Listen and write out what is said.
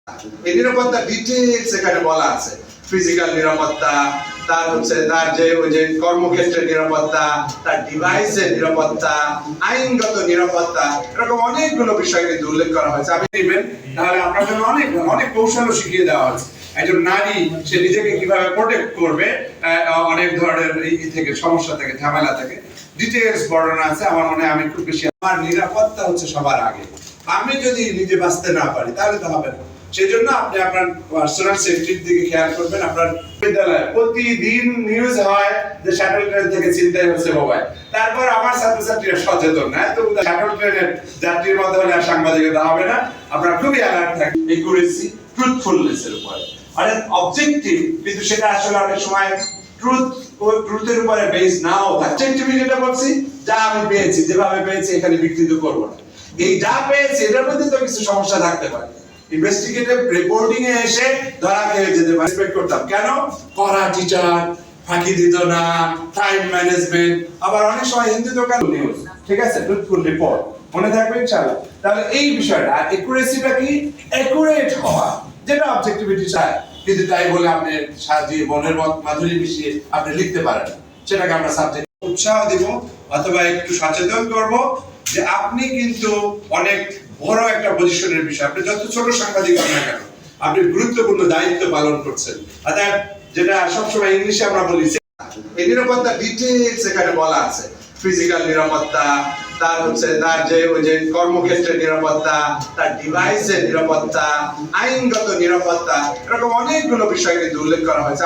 এই নিরাপত্তা ডিটেইলস এখানে বলা আছে। ফিজিক্যাল নিরাপত্তা, তার যে কর্মক্ষেত্রের নিরাপত্তা, তার ডিভাইসের নিরাপত্তা, আইনগত নিরাপত্তা, এরকম অনেকগুলো বিষয় কিন্তু উল্লেখ করা হয়েছে। আপনি নেবেন তাহলে আপনার জন্য অনেক অনেক কৌশলও শিখিয়ে দেওয়া হয়েছে। একজন নারী সে নিজেকে কিভাবে প্রোটেক্ট করবে অনেক ধরনের থেকে সমস্যা থেকে ঝামেলা থেকে ডিটেইলস বর্ণনা আছে। আমার মনে হয় আমি খুব বেশি, আমার নিরাপত্তা হচ্ছে সবার আগে। আমি যদি নিজে বাঁচতে না পারি তাহলে তো হবে না। সেই জন্য আপনি আপনার পার্সোনাল সেফটির দিকে খেয়াল করবেন। আপনার বিদ্যালয়ে প্রতিদিন নিউজ হয় যে শাটল ট্রেন থেকে ছিনতাই হচ্ছে মোবাইল, তারপর আমার ছাত্রছাত্রীরা সচেতন না, তো শাটল ট্রেনের যাত্রীর মধ্যে হলে আর সাংবাদিকতা হবে না। আপনারা খুবই অ্যালার্ট থাকবেন একুরেসি, ট্রুথফুলনেস এর উপরে। মানে অবজেক্টিভ, কিন্তু সেটা আসলে অনেক সময় ট্রুথের উপরে বেস নাও থাকে। অবজেক্টিভ যেটা বলছি, যা আমি পেয়েছি, যেভাবে পেয়েছি এখানে বিকৃত করব না। এই যা পেয়েছি এটার মধ্যে তো কিছু সমস্যা থাকতে পারে। ইনভেস্টিগেটিভ রিপোর্টিং এ এসে ধরা খেয়ে যেতে পারে। রেসপেক্ট করতাম কেন? কড়া টিচার, ফাঁকি দিত না, টাইম ম্যানেজমেন্ট। আবার অনেক সময় হিন্দি দোকান নিউজ, ঠিক আছে, ট্রুথফুল রিপোর্ট মনে থাকবে ইনশাআল্লাহ। তাহলে এই বিষয়টা আর একুরেসিটা কি? একুরেট হওয়া, যেটা অবজেক্টিভিটি চায়, কিন্তু তাই বলে আপনি সাজিয়ে মনের মাধুরী মিশিয়ে আপনি লিখতে পারেন, সেটাকে আমরা সাবজেক্ট উৎসাহ দিব অথবা একটু সচেতন করব যে আপনি কিন্তু অনেক বড় একটা পজিশনের বিষয়। আপনি যত ছোট সাংবাদিক হন না কেন, আপনি গুরুত্বপূর্ণ দায়িত্ব পালন করছেন। অর্থাৎ যেটা সবসময় ইংলিশে আমরা বলি, এই নিরাপত্তা ডিটেইলস এখানে বলা আছে। ফিজিক্যাল নিরাপত্তা, তার যে কর্মক্ষেত্রের নিরাপত্তা, তার ডিভাইসের নিরাপত্তা, আইনগত নিরাপত্তা, এরকম অনেকগুলো বিষয় কিন্তু উল্লেখ করা হয়েছে।